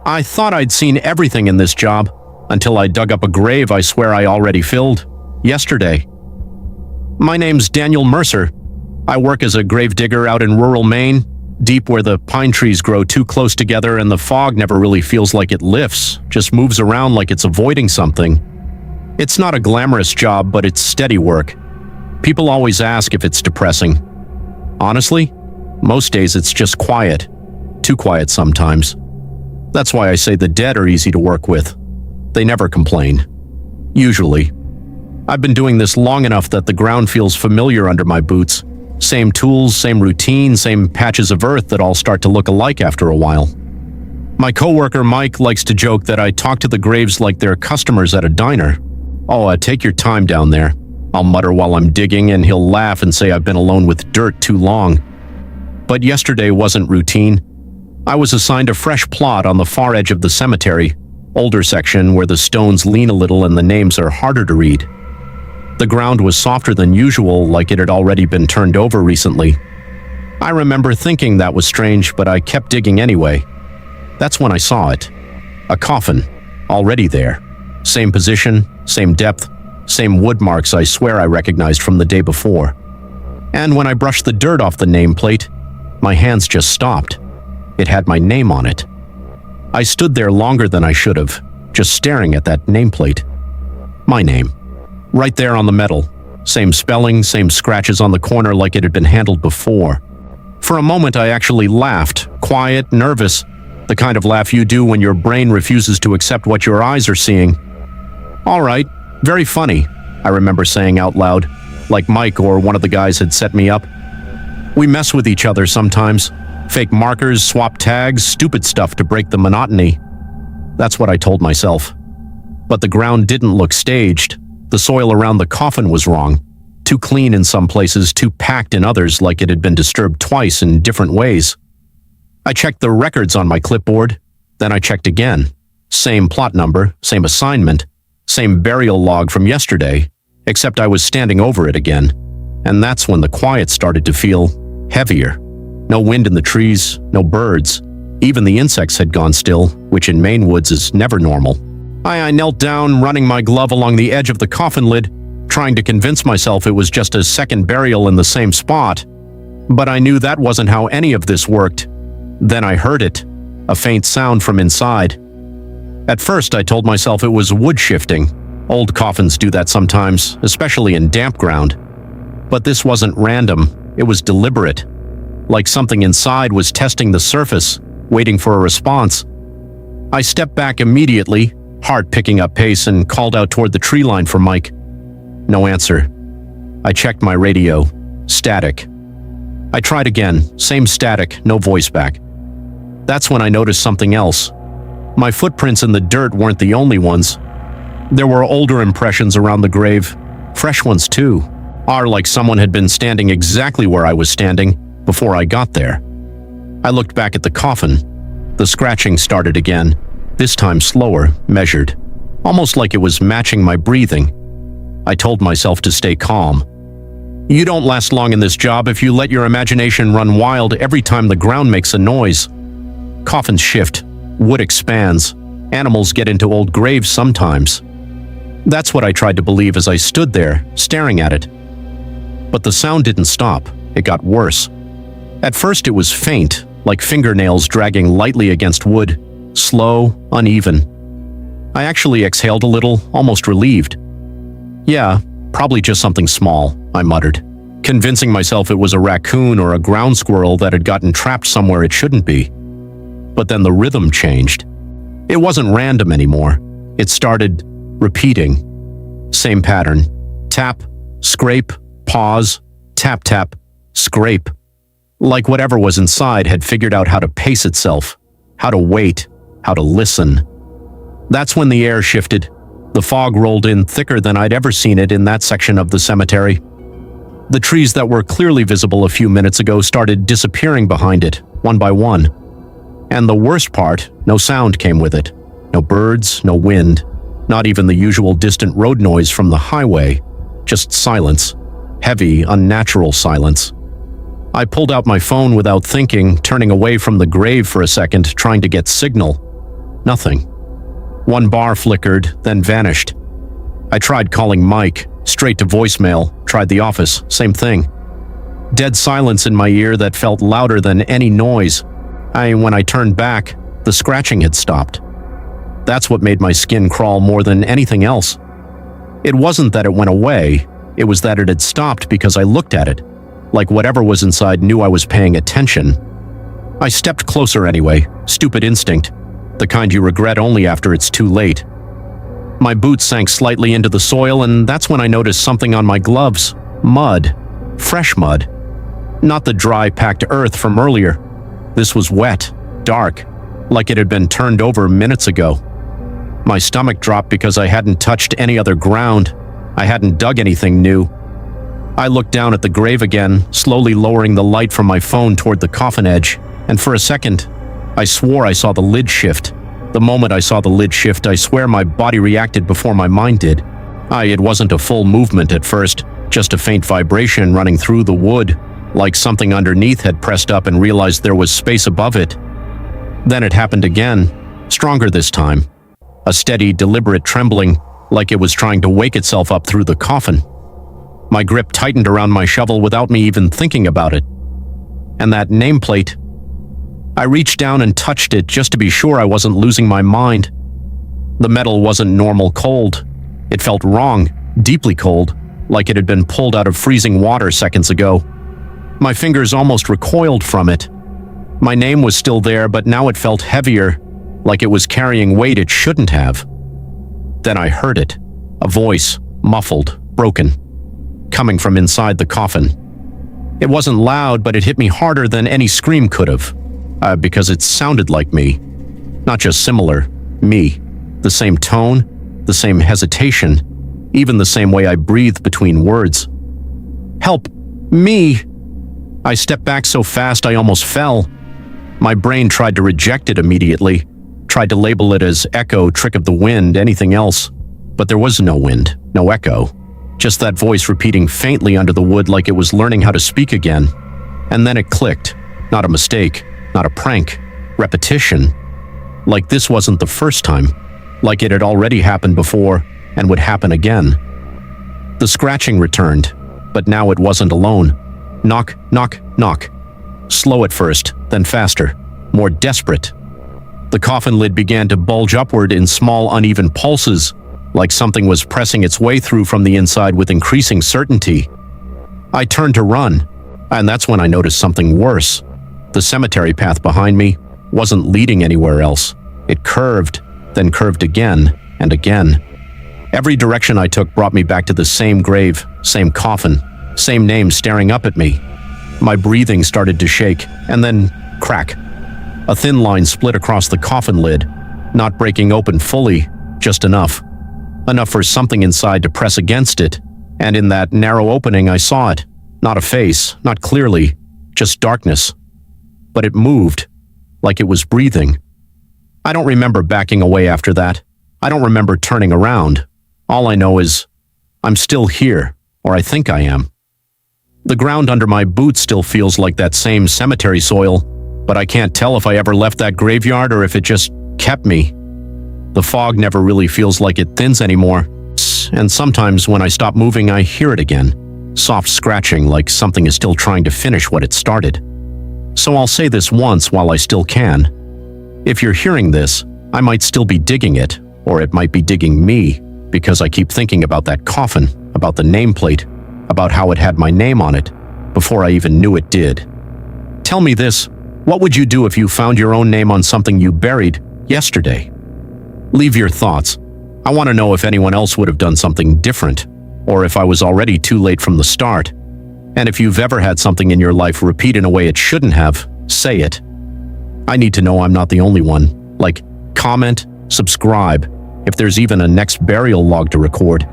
I thought I'd seen everything in this job until I dug up a grave I swear I already filled yesterday. My name's Daniel Mercer. I work as a gravedigger out in rural Maine, deep where the pine trees grow too close together and the fog never really feels like it lifts, just moves around like it's avoiding something. It's not a glamorous job, but it's steady work. People always ask if it's depressing. Honestly, most days it's just quiet. Too quiet sometimes. That's why I say the dead are easy to work with. They never complain. Usually. I've been doing this long enough that the ground feels familiar under my boots. Same tools, same routine, same patches of earth that all start to look alike after a while. My coworker Mike likes to joke that I talk to the graves like they're customers at a diner. "Oh, take your time down there," I'll mutter while I'm digging, and he'll laugh and say I've been alone with dirt too long. But yesterday wasn't routine. I was assigned a fresh plot on the far edge of the cemetery, older section where the stones lean a little and the names are harder to read. The ground was softer than usual, like it had already been turned over recently. I remember thinking that was strange, but I kept digging anyway. That's when I saw it. A coffin, already there. Same position, same depth, same wood marks I swear I recognized from the day before. And when I brushed the dirt off the nameplate, my hands just stopped. It had my name on it. I stood there longer than I should have, just staring at that nameplate. My name. Right there on the metal. Same spelling, same scratches on the corner like it had been handled before. For a moment I actually laughed, quiet, nervous, the kind of laugh you do when your brain refuses to accept what your eyes are seeing. "All right, very funny," I remember saying out loud, like Mike or one of the guys had set me up. We mess with each other sometimes. Fake markers, swap tags, stupid stuff to break the monotony. That's what I told myself. But the ground didn't look staged. The soil around the coffin was wrong. Too clean in some places, too packed in others, like it had been disturbed twice in different ways. I checked the records on my clipboard. Then I checked again. Same plot number, same assignment, same burial log from yesterday, except I was standing over it again. And that's when the quiet started to feel heavier. No wind in the trees, no birds. Even the insects had gone still, which in Maine woods is never normal. I knelt down, running my glove along the edge of the coffin lid, trying to convince myself it was just a second burial in the same spot. But I knew that wasn't how any of this worked. Then I heard it, a faint sound from inside. At first I told myself it was wood shifting. Old coffins do that sometimes, especially in damp ground. But this wasn't random, it was deliberate. Like something inside was testing the surface, waiting for a response. I stepped back immediately, heart picking up pace, and called out toward the tree line for Mike. No answer. I checked my radio. Static. I tried again, same static, no voice back. That's when I noticed something else. My footprints in the dirt weren't the only ones. There were older impressions around the grave, fresh ones too, like someone had been standing exactly where I was standing before I got there. I looked back at the coffin. The scratching started again, this time slower, measured, almost like it was matching my breathing. I told myself to stay calm. You don't last long in this job if you let your imagination run wild every time the ground makes a noise. Coffins shift, wood expands, animals get into old graves sometimes. That's what I tried to believe as I stood there, staring at it. But the sound didn't stop, it got worse. At first it was faint, like fingernails dragging lightly against wood, slow, uneven. I actually exhaled a little, almost relieved. Yeah, probably just something small, I muttered, convincing myself it was a raccoon or a ground squirrel that had gotten trapped somewhere it shouldn't be. But then the rhythm changed. It wasn't random anymore. It started repeating. Same pattern. Tap, scrape, pause, tap, tap, scrape. Like whatever was inside had figured out how to pace itself, how to wait, how to listen. That's when the air shifted. The fog rolled in thicker than I'd ever seen it in that section of the cemetery. The trees that were clearly visible a few minutes ago started disappearing behind it, one by one. And the worst part, no sound came with it. No birds, no wind, not even the usual distant road noise from the highway. Just silence. Heavy, unnatural silence. I pulled out my phone without thinking, turning away from the grave for a second, trying to get signal. Nothing. One bar flickered, then vanished. I tried calling Mike, straight to voicemail, tried the office, same thing. Dead silence in my ear that felt louder than any noise. When I turned back, the scratching had stopped. That's what made my skin crawl more than anything else. It wasn't that it went away, it was that it had stopped because I looked at it, like whatever was inside knew I was paying attention. I stepped closer anyway, stupid instinct, the kind you regret only after it's too late. My boots sank slightly into the soil, and that's when I noticed something on my gloves. Mud. Fresh mud. Not the dry, packed earth from earlier. This was wet, dark, like it had been turned over minutes ago. My stomach dropped because I hadn't touched any other ground. I hadn't dug anything new. I looked down at the grave again, slowly lowering the light from my phone toward the coffin edge, and for a second, I swore I saw the lid shift. The moment I saw the lid shift, I swear my body reacted before my mind did. It wasn't a full movement at first, just a faint vibration running through the wood, like something underneath had pressed up and realized there was space above it. Then it happened again, stronger this time. A steady, deliberate trembling, like it was trying to wake itself up through the coffin. My grip tightened around my shovel without me even thinking about it. And that nameplate. I reached down and touched it just to be sure I wasn't losing my mind. The metal wasn't normal cold. It felt wrong, deeply cold, like it had been pulled out of freezing water seconds ago. My fingers almost recoiled from it. My name was still there, but now it felt heavier, like it was carrying weight it shouldn't have. Then I heard it, a voice, muffled, broken, coming from inside the coffin. It wasn't loud, but it hit me harder than any scream could have, because it sounded like me. Not just similar, me. The same tone, the same hesitation, even the same way I breathed between words. Help! Me! I stepped back so fast I almost fell. My brain tried to reject it immediately, tried to label it as echo, trick of the wind, anything else. But there was no wind, no echo. Just that voice repeating faintly under the wood like it was learning how to speak again. And then it clicked. Not a mistake, not a prank. Repetition. Like this wasn't the first time. Like it had already happened before and would happen again. The scratching returned, but now it wasn't alone. Knock, knock, knock. Slow at first, then faster, more desperate. The coffin lid began to bulge upward in small, uneven pulses, like something was pressing its way through from the inside with increasing certainty. I turned to run, and that's when I noticed something worse. The cemetery path behind me wasn't leading anywhere else. It curved, then curved again and again. Every direction I took brought me back to the same grave, same coffin, same name staring up at me. My breathing started to shake, and then crack. A thin line split across the coffin lid, not breaking open fully, just enough. Enough for something inside to press against it, and in that narrow opening I saw it. Not a face, not clearly, just darkness. But it moved, like it was breathing. I don't remember backing away after that. I don't remember turning around. All I know is, I'm still here, or I think I am. The ground under my boots still feels like that same cemetery soil, but I can't tell if I ever left that graveyard or if it just kept me. The fog never really feels like it thins anymore, and sometimes when I stop moving I hear it again, soft scratching like something is still trying to finish what it started. So I'll say this once while I still can. If you're hearing this, I might still be digging it, or it might be digging me, because I keep thinking about that coffin, about the nameplate, about how it had my name on it, before I even knew it did. Tell me this, what would you do if you found your own name on something you buried yesterday? Leave your thoughts. I want to know if anyone else would have done something different, or if I was already too late from the start. And if you've ever had something in your life repeat in a way it shouldn't have, say it. I need to know I'm not the only one. Like, comment, subscribe, if there's even a next burial log to record.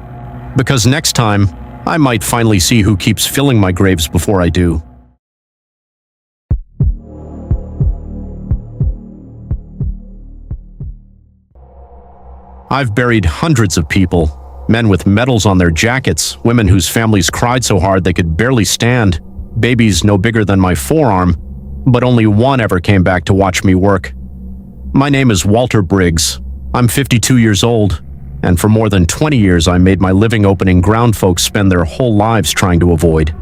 Because next time, I might finally see who keeps filling my graves before I do. I've buried hundreds of people, men with medals on their jackets, women whose families cried so hard they could barely stand, babies no bigger than my forearm, but only one ever came back to watch me work. My name is Walter Briggs. I'm 52 years old, and for more than 20 years I made my living opening ground folks spend their whole lives trying to avoid.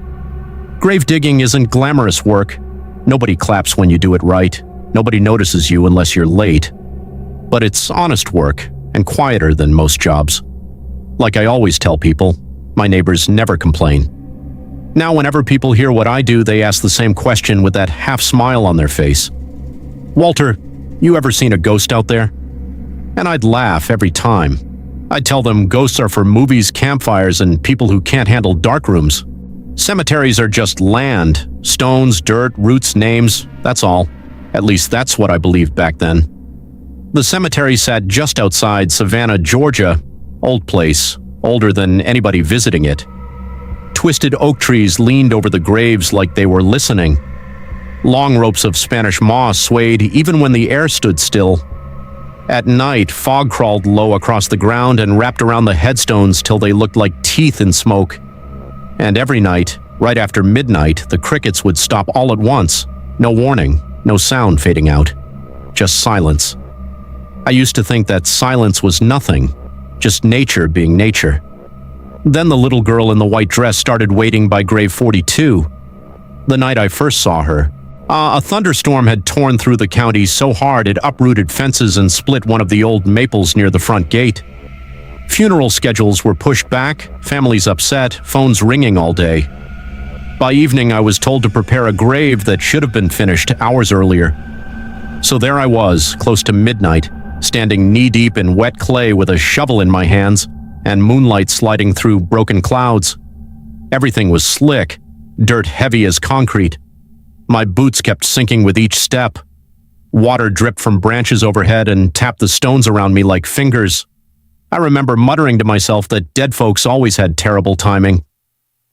Grave digging isn't glamorous work. Nobody claps when you do it right. Nobody notices you unless you're late. But it's honest work, and quieter than most jobs. Like I always tell people, my neighbors never complain. Now whenever people hear what I do, they ask the same question with that half smile on their face. Walter, you ever seen a ghost out there? And I'd laugh every time. I'd tell them ghosts are for movies, campfires, and people who can't handle dark rooms. Cemeteries are just land, stones, dirt, roots, names, that's all. At least that's what I believed back then. The cemetery sat just outside Savannah, Georgia. Old place, older than anybody visiting it. Twisted oak trees leaned over the graves like they were listening. Long ropes of Spanish moss swayed even when the air stood still. At night, fog crawled low across the ground and wrapped around the headstones till they looked like teeth in smoke. And every night, right after midnight, the crickets would stop all at once. No warning, no sound fading out. Just silence. I used to think that silence was nothing, just nature being nature. Then the little girl in the white dress started waiting by grave 42. The night I first saw her, a thunderstorm had torn through the county so hard it uprooted fences and split one of the old maples near the front gate. Funeral schedules were pushed back, families upset, phones ringing all day. By evening, I was told to prepare a grave that should have been finished hours earlier. So there I was, close to midnight, standing knee-deep in wet clay with a shovel in my hands and moonlight sliding through broken clouds. Everything was slick, dirt heavy as concrete. My boots kept sinking with each step. Water dripped from branches overhead and tapped the stones around me like fingers. I remember muttering to myself that dead folks always had terrible timing.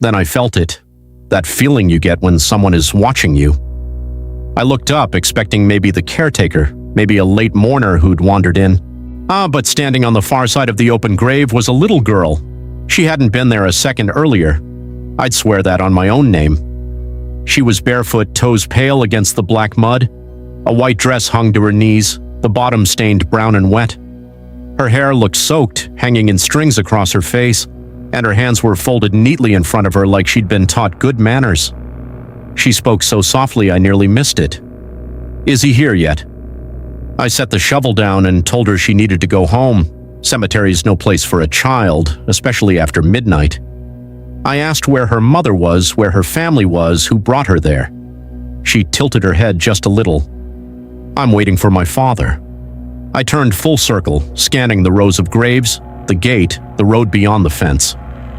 Then I felt it, that feeling you get when someone is watching you. I looked up, expecting maybe the caretaker, maybe a late mourner who'd wandered in. But standing on the far side of the open grave was a little girl. She hadn't been there a second earlier. I'd swear that on my own name. She was barefoot, toes pale against the black mud. A white dress hung to her knees, the bottom stained brown and wet. Her hair looked soaked, hanging in strings across her face, and her hands were folded neatly in front of her like she'd been taught good manners. She spoke so softly I nearly missed it. "Is he here yet?" I set the shovel down and told her she needed to go home. Cemetery's no place for a child, especially after midnight. I asked where her mother was, where her family was, who brought her there. She tilted her head just a little. "I'm waiting for my father." I turned full circle, scanning the rows of graves, the gate, the road beyond the fence.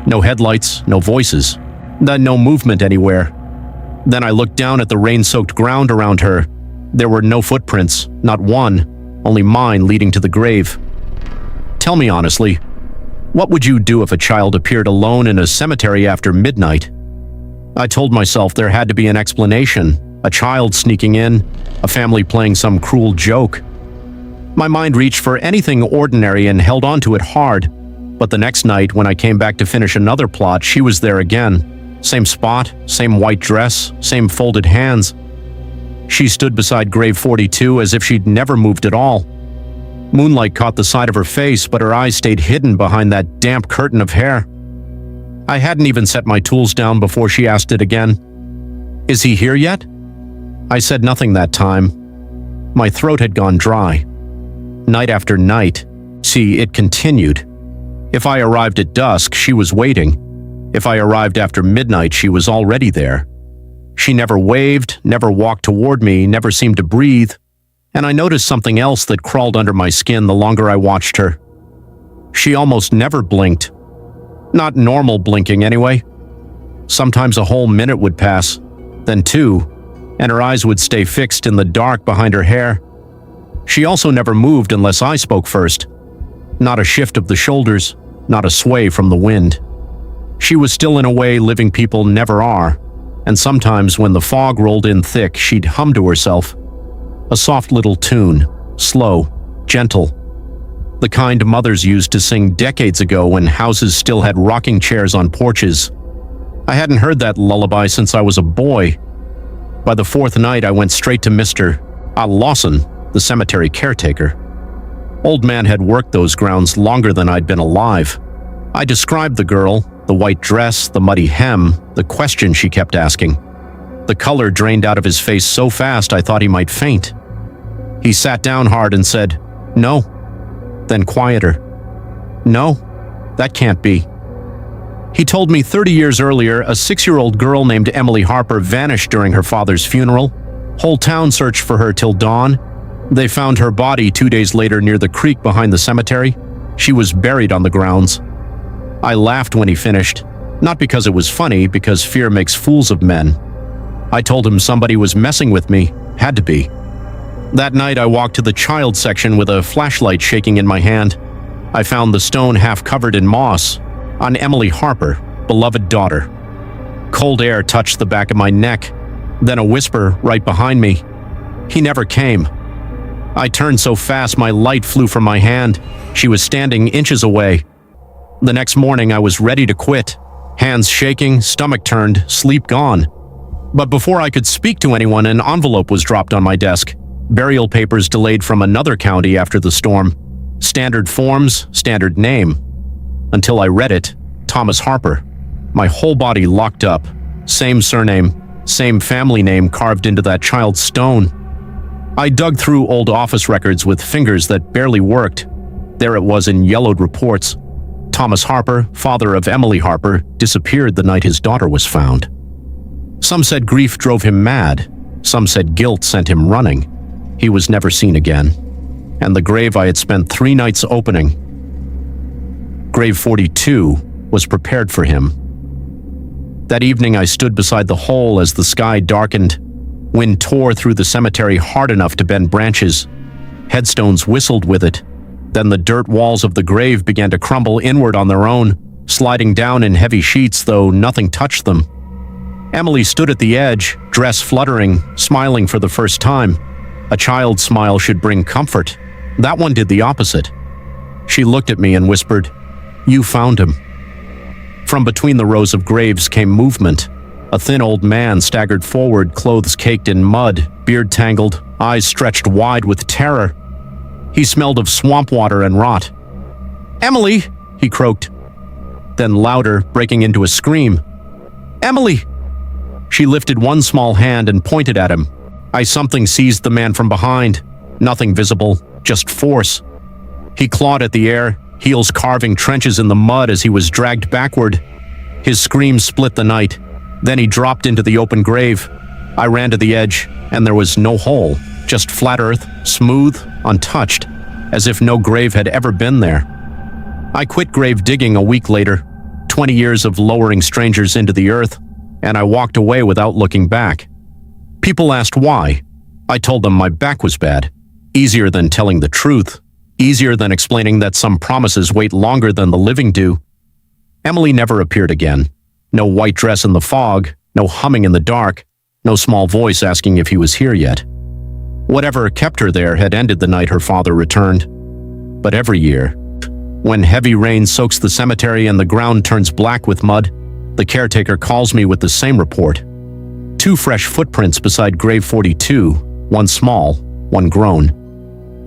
No headlights, no voices, no movement anywhere. Then I looked down at the rain-soaked ground around her. There were no footprints, not one, only mine leading to the grave. Tell me honestly, what would you do if a child appeared alone in a cemetery after midnight? I told myself there had to be an explanation, a child sneaking in, a family playing some cruel joke. My mind reached for anything ordinary and held on to it hard, but the next night when I came back to finish another plot, she was there again. Same spot, same white dress, same folded hands. She stood beside grave 42 as if she'd never moved at all. Moonlight caught the side of her face, but her eyes stayed hidden behind that damp curtain of hair. I hadn't even set my tools down before she asked it again. "Is he here yet?" I said nothing that time. My throat had gone dry. Night after night, see, it continued. If I arrived at dusk, she was waiting. If I arrived after midnight, she was already there. She never waved, never walked toward me, never seemed to breathe. And I noticed something else that crawled under my skin the longer I watched her. She almost never blinked. Not normal blinking, anyway. Sometimes a whole minute would pass, then two, and her eyes would stay fixed in the dark behind her hair. She also never moved unless I spoke first. Not a shift of the shoulders, not a sway from the wind. She was still in a way living people never are, and sometimes when the fog rolled in thick, she'd hum to herself. A soft little tune, slow, gentle. The kind mothers used to sing decades ago when houses still had rocking chairs on porches. I hadn't heard that lullaby since I was a boy. By the fourth night, I went straight to Mr. Lawson, the cemetery caretaker. Old man had worked those grounds longer than I'd been alive. I described the girl, the white dress, the muddy hem, the question she kept asking. The color drained out of his face so fast I thought he might faint. He sat down hard and said, "No." Then quieter, "No, that can't be." He told me 30 years earlier, a 6-year-old girl named Emily Harper vanished during her father's funeral. Whole town searched for her till dawn. They found her body 2 days later near the creek behind the cemetery. She was buried on the grounds. I laughed when he finished, not because it was funny, because fear makes fools of men. I told him somebody was messing with me, had to be. That night I walked to the child section with a flashlight shaking in my hand. I found the stone half covered in moss, on Emily Harper, beloved daughter. Cold air touched the back of my neck, then a whisper right behind me. He never came. I turned so fast my light flew from my hand. She was standing inches away. The next morning I was ready to quit, hands shaking, stomach turned, sleep gone. But before I could speak to anyone, an envelope was dropped on my desk. Burial papers delayed from another county after the storm. Standard forms, standard name. Until I read it, Thomas Harper. My whole body locked up. Same surname, same family name carved into that child's stone. I dug through old office records with fingers that barely worked. There it was in yellowed reports. Thomas Harper, father of Emily Harper, disappeared the night his daughter was found. Some said grief drove him mad. Some said guilt sent him running. He was never seen again. And the grave I had spent 3 nights opening, Grave 42, was prepared for him. That evening I stood beside the hole as the sky darkened. Wind tore through the cemetery hard enough to bend branches. Headstones whistled with it. Then the dirt walls of the grave began to crumble inward on their own, sliding down in heavy sheets, though nothing touched them. Emily stood at the edge, dress fluttering, smiling for the first time. A child's smile should bring comfort. That one did the opposite. She looked at me and whispered, "You found him." From between the rows of graves came movement. A thin old man staggered forward, clothes caked in mud, beard tangled, eyes stretched wide with terror. He smelled of swamp water and rot. "Emily!" he croaked. Then louder, breaking into a scream. "Emily!" She lifted one small hand and pointed at him. Something seized the man from behind. Nothing visible, just force. He clawed at the air, heels carving trenches in the mud as he was dragged backward. His scream split the night. Then he dropped into the open grave. I ran to the edge, and there was no hole, just flat earth, smooth, untouched, as if no grave had ever been there. I quit grave digging a week later, 20 years of lowering strangers into the earth, and I walked away without looking back. People asked why. I told them my back was bad. Easier than telling the truth. Easier than explaining that some promises wait longer than the living do. Emily never appeared again. No white dress in the fog, no humming in the dark, no small voice asking if he was here yet. Whatever kept her there had ended the night her father returned. But every year, when heavy rain soaks the cemetery and the ground turns black with mud, the caretaker calls me with the same report. 2 fresh footprints beside grave 42, one small, one grown.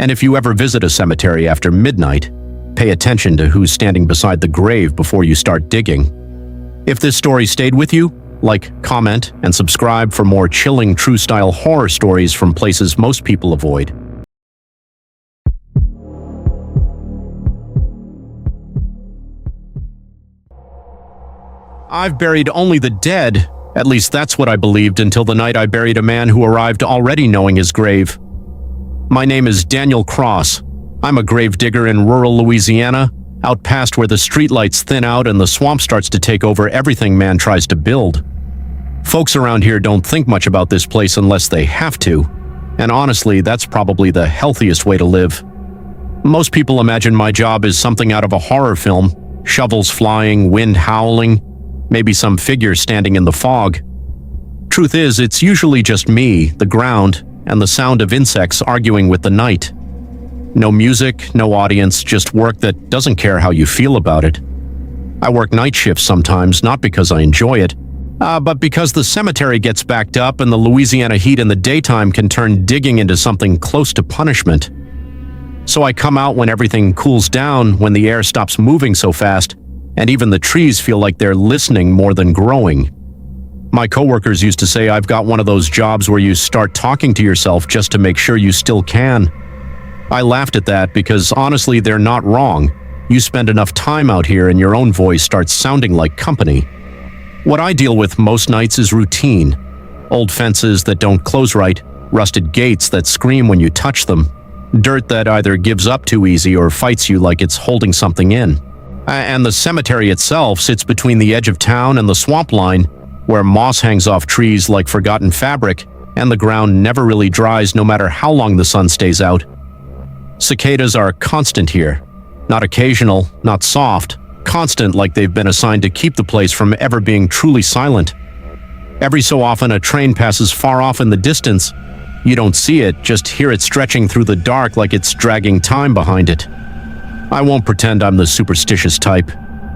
And if you ever visit a cemetery after midnight, pay attention to who's standing beside the grave before you start digging. If this story stayed with you, like, comment, and subscribe for more chilling true-style horror stories from places most people avoid. I've buried only the dead. At least that's what I believed until the night I buried a man who arrived already knowing his grave. My name is Daniel Cross. I'm a grave digger in rural Louisiana, out past where the streetlights thin out and the swamp starts to take over everything man tries to build. Folks around here don't think much about this place unless they have to, and honestly, that's probably the healthiest way to live. Most people imagine my job is something out of a horror film, shovels flying, wind howling, maybe some figure standing in the fog. Truth is, it's usually just me, the ground, and the sound of insects arguing with the night. No music, no audience, just work that doesn't care how you feel about it. I work night shifts sometimes, not because I enjoy it. But because the cemetery gets backed up and the Louisiana heat in the daytime can turn digging into something close to punishment. So I come out when everything cools down, when the air stops moving so fast, and even the trees feel like they're listening more than growing. My coworkers used to say I've got one of those jobs where you start talking to yourself just to make sure you still can. I laughed at that because honestly, they're not wrong. You spend enough time out here and your own voice starts sounding like company. What I deal with most nights is routine. Old fences that don't close right, rusted gates that scream when you touch them, dirt that either gives up too easy or fights you like it's holding something in. And the cemetery itself sits between the edge of town and the swamp line, where moss hangs off trees like forgotten fabric, and the ground never really dries no matter how long the sun stays out. Cicadas are constant here. Not occasional, not soft, constant like they've been assigned to keep the place from ever being truly silent. Every so often a train passes far off in the distance. You don't see it, just hear it stretching through the dark like it's dragging time behind it. I won't pretend I'm the superstitious type.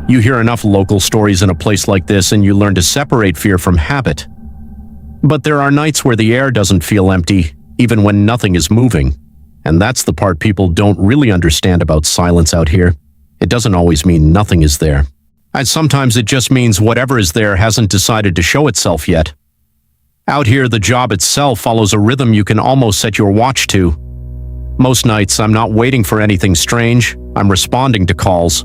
You hear enough local stories in a place like this and you learn to separate fear from habit. But there are nights where the air doesn't feel empty, even when nothing is moving. And that's the part people don't really understand about silence out here. It doesn't always mean nothing is there. And sometimes it just means whatever is there hasn't decided to show itself yet. Out here, the job itself follows a rhythm you can almost set your watch to. Most nights, I'm not waiting for anything strange, I'm responding to calls.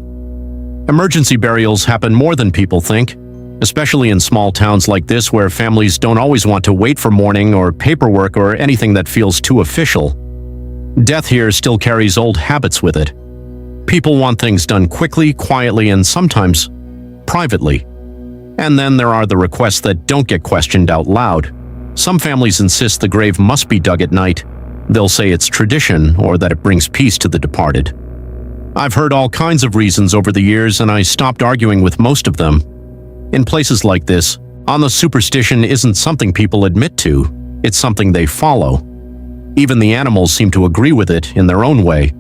Emergency burials happen more than people think, especially in small towns like this where families don't always want to wait for mourning or paperwork or anything that feels too official. Death here still carries old habits with it. People want things done quickly, quietly, and sometimes privately. And then there are the requests that don't get questioned out loud. Some families insist the grave must be dug at night. They'll say it's tradition or that it brings peace to the departed. I've heard all kinds of reasons over the years and I stopped arguing with most of them. In places like this, the superstition isn't something people admit to, it's something they follow. Even the animals seem to agree with it in their own way.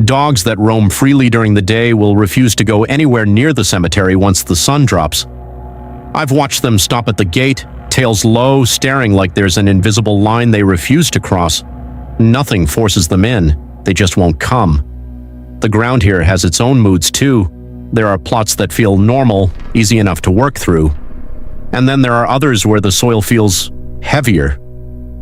Dogs that roam freely during the day will refuse to go anywhere near the cemetery once the sun drops. I've watched them stop at the gate, tails low, staring like there's an invisible line they refuse to cross. Nothing forces them in, they just won't come. The ground here has its own moods too. There are plots that feel normal, easy enough to work through. And then there are others where the soil feels heavier.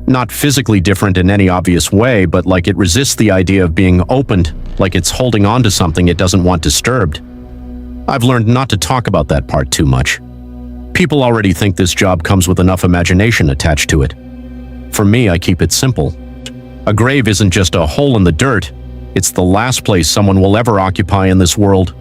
Not physically different in any obvious way, but like it resists the idea of being opened, like it's holding on to something it doesn't want disturbed. I've learned not to talk about that part too much. People already think this job comes with enough imagination attached to it. For me, I keep it simple. A grave isn't just a hole in the dirt, it's the last place someone will ever occupy in this world.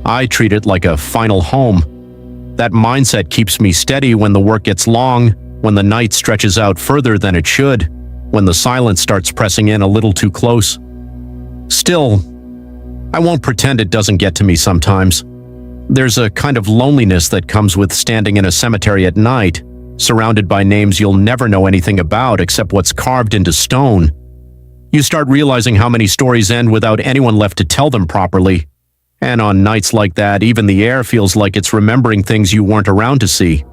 I treat it like a final home. That mindset keeps me steady when the work gets long, when the night stretches out further than it should, when the silence starts pressing in a little too close. Still, I won't pretend it doesn't get to me sometimes. There's a kind of loneliness that comes with standing in a cemetery at night, surrounded by names you'll never know anything about except what's carved into stone. You start realizing how many stories end without anyone left to tell them properly. And on nights like that, even the air feels like it's remembering things you weren't around to see.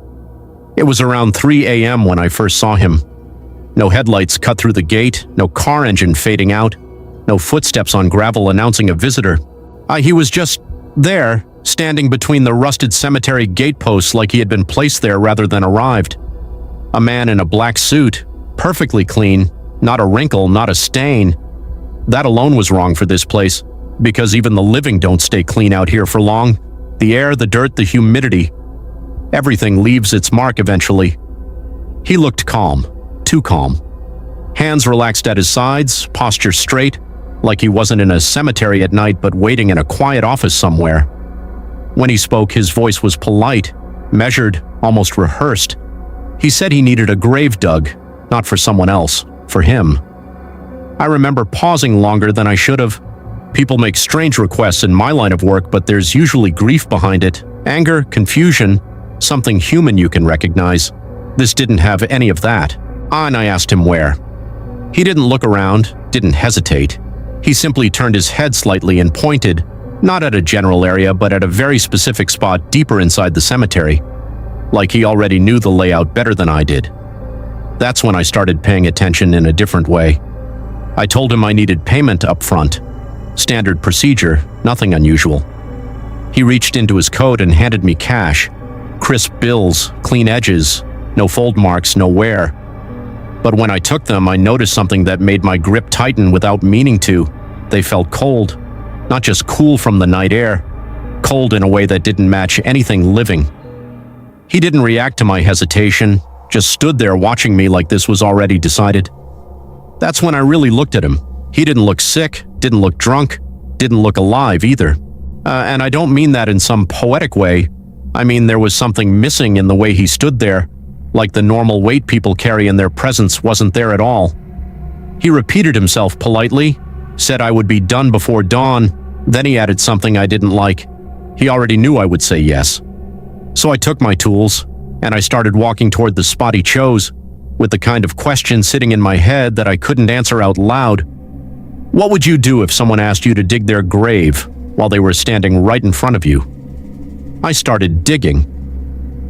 It was around 3 a.m. when I first saw him. No headlights cut through the gate, no car engine fading out, no footsteps on gravel announcing a visitor. He was just there, standing between the rusted cemetery gateposts like he had been placed there rather than arrived. A man in a black suit, perfectly clean, not a wrinkle, not a stain. That alone was wrong for this place, because even the living don't stay clean out here for long. The air, the dirt, the humidity. Everything leaves its mark eventually. He looked calm, too calm. Hands relaxed at his sides, posture straight, like he wasn't in a cemetery at night but waiting in a quiet office somewhere. When he spoke, his voice was polite, measured, almost rehearsed. He said he needed a grave dug, not for someone else, for him. I remember pausing longer than I should have. People make strange requests in my line of work, but there's usually grief behind it, anger, confusion, something human you can recognize. This didn't have any of that. And I asked him where. He didn't look around, didn't hesitate. He simply turned his head slightly and pointed, not at a general area, but at a very specific spot deeper inside the cemetery. like he already knew the layout better than I did. That's when I started paying attention in a different way. I told him I needed payment up front. Standard procedure, nothing unusual. He reached into his coat and handed me cash. Crisp bills, clean edges, no fold marks, no wear. But when I took them, I noticed something that made my grip tighten without meaning to. They felt cold. Not just cool from the night air, cold in a way that didn't match anything living. He didn't react to my hesitation, just stood there watching me like this was already decided. That's when I really looked at him. He didn't look sick, didn't look drunk, didn't look alive either. And I don't mean that in some poetic way. I mean there was something missing in the way he stood there, like the normal weight people carry in their presence wasn't there at all. He repeated himself politely, said I would be done before dawn, then he added something I didn't like. He already knew I would say yes. So I took my tools, and I started walking toward the spot he chose, with the kind of question sitting in my head that I couldn't answer out loud. What would you do if someone asked you to dig their grave while they were standing right in front of you? I started digging.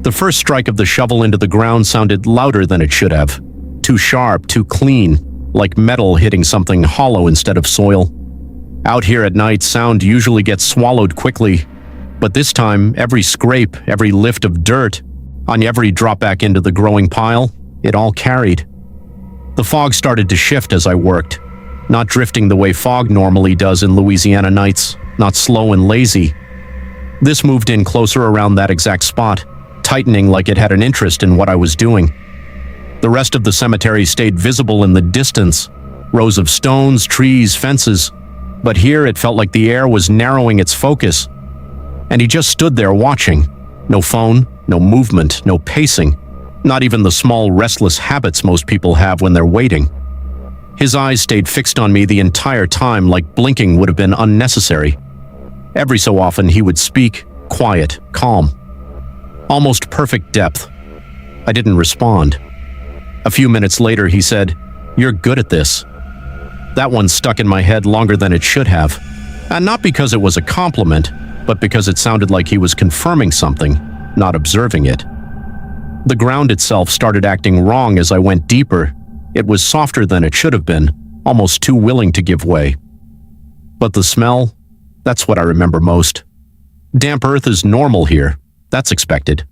The first strike of the shovel into the ground sounded louder than it should have. Too sharp, too clean, like metal hitting something hollow instead of soil. Out here at night, sound usually gets swallowed quickly, but this time, every scrape, every lift of dirt, on every drop back into the growing pile, it all carried. The fog started to shift as I worked, not drifting the way fog normally does in Louisiana nights, not slow and lazy. This moved in closer around that exact spot, tightening like it had an interest in what I was doing. The rest of the cemetery stayed visible in the distance, rows of stones, trees, fences, but here it felt like the air was narrowing its focus. And he just stood there watching. No phone, no movement, no pacing, not even the small restless habits most people have when they're waiting. His eyes stayed fixed on me the entire time, like blinking would have been unnecessary. Every so often he would speak, quiet, calm. Almost perfect depth. I didn't respond. A few minutes later he said, "You're good at this." That one stuck in my head longer than it should have. And not because it was a compliment, but because it sounded like he was confirming something, not observing it. The ground itself started acting wrong as I went deeper. It was softer than it should have been, almost too willing to give way. But the smell, that's what I remember most. Damp earth is normal here, that's expected.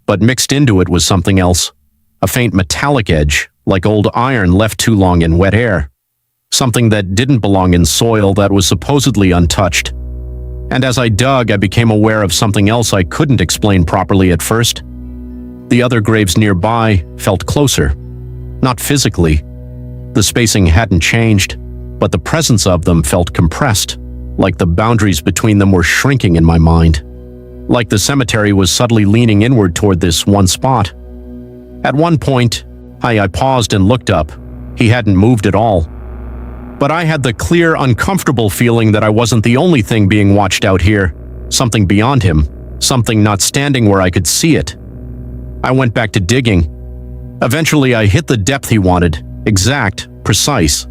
But mixed into it was something else, a faint metallic edge, like old iron left too long in wet air. Something that didn't belong in soil that was supposedly untouched. And as I dug, I became aware of something else I couldn't explain properly at first. The other graves nearby felt closer. Not physically. The spacing hadn't changed, but the presence of them felt compressed, like the boundaries between them were shrinking in my mind. Like the cemetery was subtly leaning inward toward this one spot. At one point, I paused and looked up. He hadn't moved at all. But I had the clear, uncomfortable feeling that I wasn't the only thing being watched out here. Something beyond him. Something not standing where I could see it. I went back to digging. Eventually, I hit the depth he wanted. Exact, precise.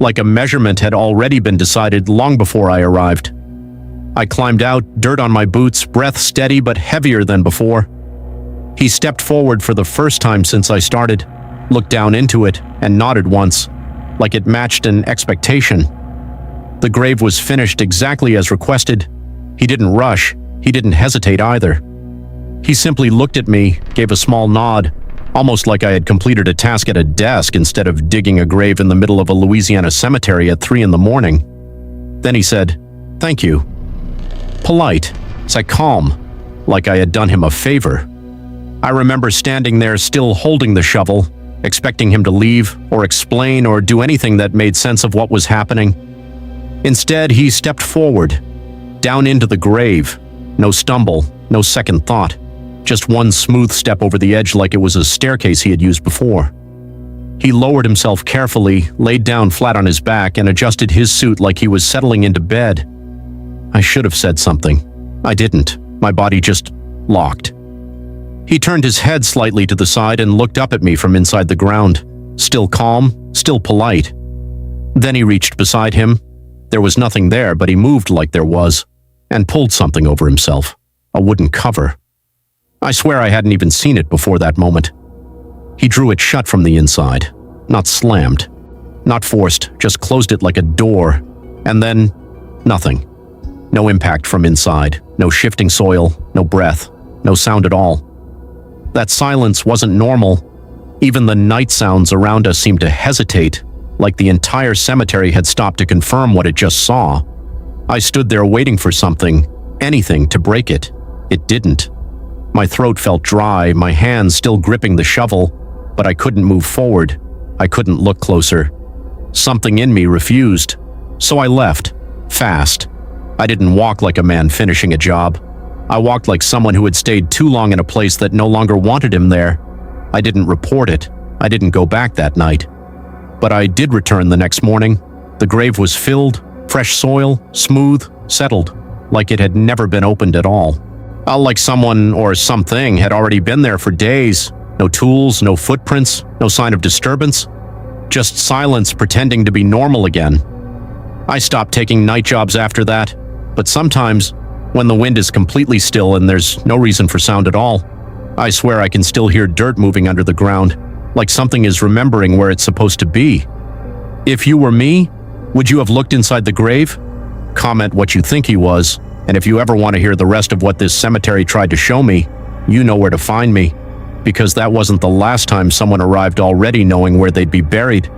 Like a measurement had already been decided long before I arrived. I climbed out, dirt on my boots, breath steady but heavier than before. He stepped forward for the first time since I started, looked down into it, and nodded once, like it matched an expectation. The grave was finished exactly as requested. He didn't rush, he didn't hesitate either. He simply looked at me, gave a small nod, almost like I had completed a task at a desk instead of digging a grave in the middle of a Louisiana cemetery at 3 a.m. Then he said, "Thank you." Polite, calm, like I had done him a favor. I remember standing there still holding the shovel, expecting him to leave or explain or do anything that made sense of what was happening. Instead, he stepped forward, down into the grave. No stumble, no second thought. Just one smooth step over the edge like it was a staircase he had used before. He lowered himself carefully, laid down flat on his back, and adjusted his suit like he was settling into bed. I should have said something. I didn't. My body just locked. He turned his head slightly to the side and looked up at me from inside the ground. Still calm, still polite. Then he reached beside him. There was nothing there, but he moved like there was, and pulled something over himself. A wooden cover. I swear I hadn't even seen it before that moment. He drew it shut from the inside, not slammed, not forced, just closed it like a door, and then nothing. No impact from inside, no shifting soil, no breath, no sound at all. That silence wasn't normal. Even the night sounds around us seemed to hesitate, like the entire cemetery had stopped to confirm what it just saw. I stood there waiting for something, anything, to break it. It didn't. My throat felt dry, my hands still gripping the shovel, but I couldn't move forward. I couldn't look closer. Something in me refused. So I left, fast. I didn't walk like a man finishing a job. I walked like someone who had stayed too long in a place that no longer wanted him there. I didn't report it. I didn't go back that night. But I did return the next morning. The grave was filled, fresh soil, smooth, settled, like it had never been opened at all. Like someone or something had already been there for days. No tools, no footprints, no sign of disturbance. Just silence pretending to be normal again. I stopped taking night jobs after that, but sometimes, when the wind is completely still and there's no reason for sound at all, I swear I can still hear dirt moving under the ground, like something is remembering where it's supposed to be. If you were me, would you have looked inside the grave? Comment what you think he was, and if you ever want to hear the rest of what this cemetery tried to show me, you know where to find me, because that wasn't the last time someone arrived already knowing where they'd be buried.